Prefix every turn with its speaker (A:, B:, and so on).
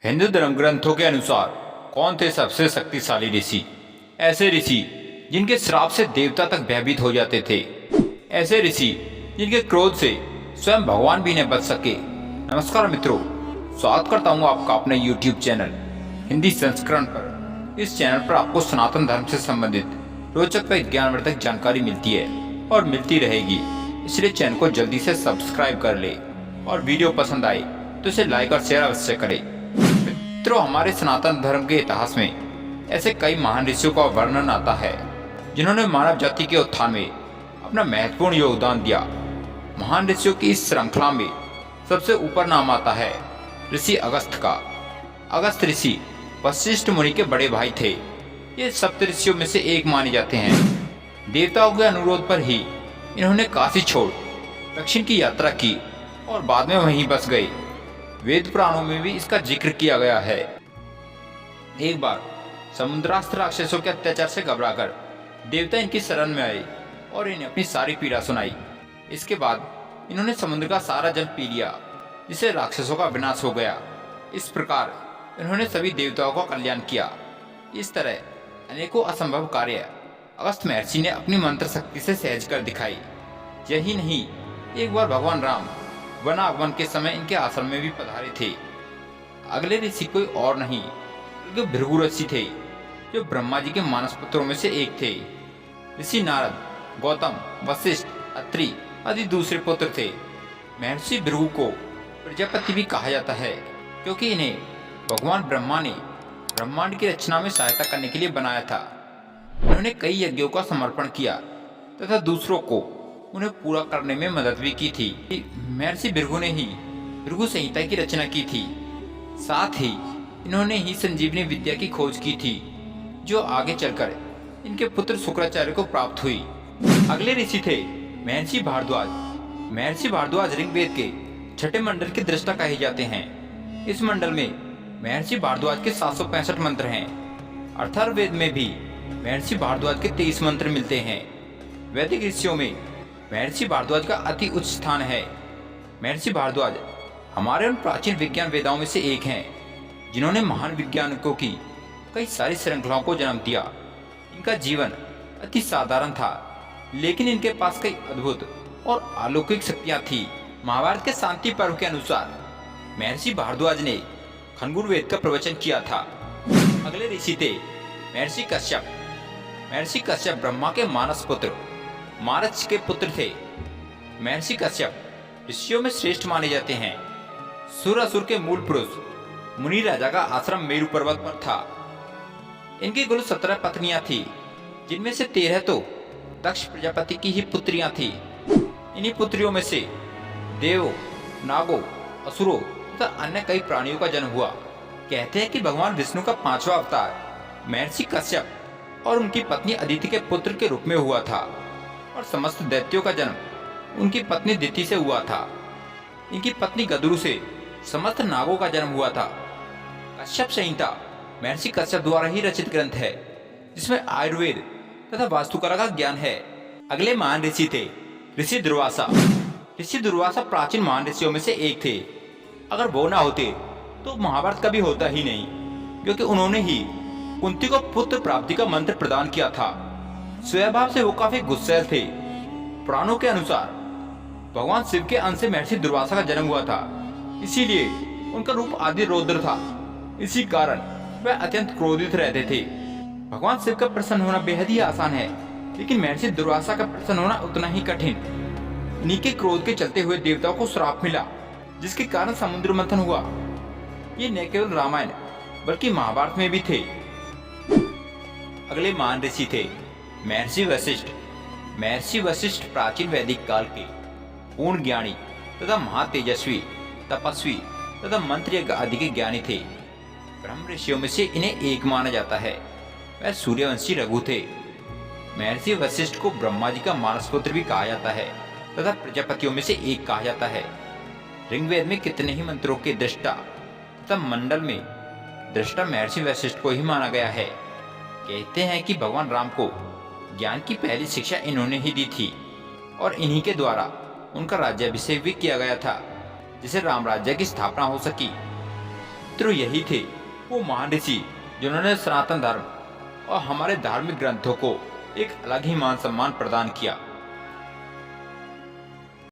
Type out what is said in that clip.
A: हिंदू धर्म ग्रंथों के अनुसार कौन थे सबसे शक्तिशाली ऋषि? ऐसे ऋषि जिनके श्राप से देवता तक भयभीत हो जाते थे। ऐसे ऋषि जिनके क्रोध से स्वयं भगवान भी न बच सके। नमस्कार मित्रों, स्वागत करता हूँ आपका अपने YouTube चैनल हिंदी संस्करण पर। इस चैनल पर आपको सनातन धर्म से संबंधित रोचक व ज्ञानवर्धक जानकारी मिलती है और मिलती रहेगी, इसलिए चैनल को जल्दी से सब्सक्राइब कर ले और वीडियो पसंद आए तो इसे लाइक और शेयर अवश्य करें। मित्रों, हमारे सनातन धर्म के इतिहास में ऐसे कई महान ऋषियों का वर्णन आता है जिन्होंने मानव जाति के उत्थान में अपना महत्वपूर्ण योगदान दिया। महान ऋषियों की इस श्रृंखला में सबसे ऊपर नाम आता है ऋषि अगस्त्य का। अगस्त्य ऋषि वशिष्ठ मुनि के बड़े भाई थे। ये सप्त ऋषियों में से एक माने जाते हैं। देवताओं के अनुरोध पर ही इन्होंने काशी छोड़ दक्षिण की यात्रा की और बाद में वहीं बस गए। वेद पुराणों में भी इसका जिक्र किया गया है। एक बार समुद्रस्थ राक्षसों के अत्याचार से घबराकर देवता इनकी शरण में आए और इन्हें अपनी सारी पीड़ा सुनाई। इसके बाद इन्होंने समुद्र का सारा जल पी लिया, जिससे राक्षसों का विनाश हो गया। इस प्रकार इन्होंने सभी देवताओं का कल्याण किया। इस तरह अनेकों असंभव कार्य अगस्त्य महर्षि ने अपनी मंत्र शक्ति से सहज कर दिखाई। यही नहीं, एक बार भगवान राम वन आगमन के समय इनके आश्रम में भी पधारे थे। अगले ऋषि कोई और नहीं बल्कि भृगु ऋषि थे, जो ब्रह्मा जी के मानस पुत्रों में से एक थे। ऋषि नारद, गौतम, वशिष्ठ, अत्रि आदि दूसरे पुत्र थे। महर्षि भृगु को प्रजापति भी कहा जाता है, क्योंकि इन्हें भगवान ब्रह्मा ने ब्रह्मांड की रचना में सहायता करने के लिए बनाया था। उन्होंने कई यज्ञों का समर्पण किया तथा दूसरों को उन्हें पूरा करने में मदद भी की थी। महर्षि भृगु ने ही भृगु संहिता की रचना की थी। साथ ही इन्होंने ही संजीवनी विद्या की खोज की थी, जो आगे चलकर इनके पुत्र शुक्राचार्य को प्राप्त हुई। अगले ऋषि थे महर्षि भारद्वाज। महर्षि भारद्वाज ऋग्वेद के छठे मंडल के दृष्टा कहे जाते हैं। इस मंडल में महर्षि भारद्वाज के 765 मंत्र हैं। अथर्ववेद में भी महर्षि भारद्वाज के 23 मंत्र मिलते हैं। वैदिक ऋषियों में महर्षि भारद्वाज का अति उच्च स्थान है। महर्षि भारद्वाज हमारे उन प्राचीन विज्ञान वेदाओं में से एक हैं, जिन्होंने महान वैज्ञानिकों की कई सारी श्रृंखलाओं को जन्म दिया। इनका जीवन अति साधारण था, लेकिन इनके पास कई अद्भुत और अलौकिक शक्तियां थी। महाभारत के शांति पर्व के अनुसार महर्षि भारद्वाज ने खंगुर वेद का प्रवचन किया था। अगले ऋषि थे महर्षि कश्यप। महर्षि कश्यप ब्रह्मा के मानस पुत्र मारच के पुत्र थे। महर्षि कश्यप ऋषियों में श्रेष्ठ माने जाते हैं। सुर असुर के मूल पुरुष मुनि राजा का आश्रम मेरु पर्वत पर था। इनकी कुल 17 पत्नियां थी, जिनमें से 13 तो दक्ष प्रजापति की ही पुत्रियां थी। इन्हीं पुत्रियों में से देवों, नागों, असुरों तथा अन्य कई प्राणियों का जन्म हुआ। कहते हैं कि भगवान विष्णु का 5वां अवतार महर्षि कश्यप और उनकी पत्नी अदिति के पुत्र के रूप में हुआ था, और समस्त दैत्यों का जन्म उनकी पत्नी दिति से हुआ था। इनकी पत्नी गदरु से समस्त नागों का जन्म हुआ था। कश्यप संहिता महर्षि कश्यप द्वारा ही रचित ग्रंथ है, जिसमें आयुर्वेद तथा वास्तुकला का ज्ञान है। अगले महान ऋषि थे ऋषि दुर्वासा। ऋषि दुर्वासा प्राचीन महान ऋषियों में से एक थे। अगर वो ना होते तो महाभारत कभी होता ही नहीं, क्योंकि उन्होंने ही कुंती को पुत्र प्राप्ति का मंत्र प्रदान किया था। स्वभाव से वो काफी गुस्सैल थे। पुराणों के अनुसार भगवान शिव के अंश से महर्षि दुर्वासा का जन्म हुआ था, इसीलिए उनका रूप आदि रौद्र था। इसी कारण वह अत्यंत क्रोधित रहते थे। भगवान शिव का प्रसन्न होना बेहद ही आसान है, लेकिन महर्षि दुर्वासा का प्रसन्न होना उतना ही कठिन। इन्हीं के क्रोध के चलते हुए देवताओं को श्राप मिला, जिसके कारण समुद्र मंथन हुआ। ये न केवल रामायण बल्कि महाभारत में भी थे। अगले महान ऋषि थे महर्षि वशिष्ठ। महर्षि वशिष्ठ प्राचीन वैदिक काल के पूर्ण ज्ञानी तथा महातेजस्वी, तपस्वी तथा मंत्र यज्ञ आदि के ज्ञानी थे। ब्रह्म ऋषियों में से इन्हें एक माना जाता है। वह सूर्यवंशी रघु थे। महर्षि वशिष्ठ को ब्रह्मा जी का मानस पुत्र भी कहा जाता है तथा प्रजापतियों में से एक कहा जाता है। ऋग्वेद में कितने ही मंत्रों के दृष्टा तथा मंडल में दृष्टा महर्षि वशिष्ठ को ही माना गया है। कहते हैं कि भगवान राम को ज्ञान की पहली शिक्षा इन्होंने ही दी थी, और इन्हीं के द्वारा उनका राज्याभिषेक भी किया गया था, जिसे राम राज्य की स्थापना हो सकी। मित्रों, यही थे वो महान ऋषि जिन्होंने सनातन धर्म और हमारे धार्मिक ग्रंथों को एक अलग ही मान सम्मान प्रदान किया।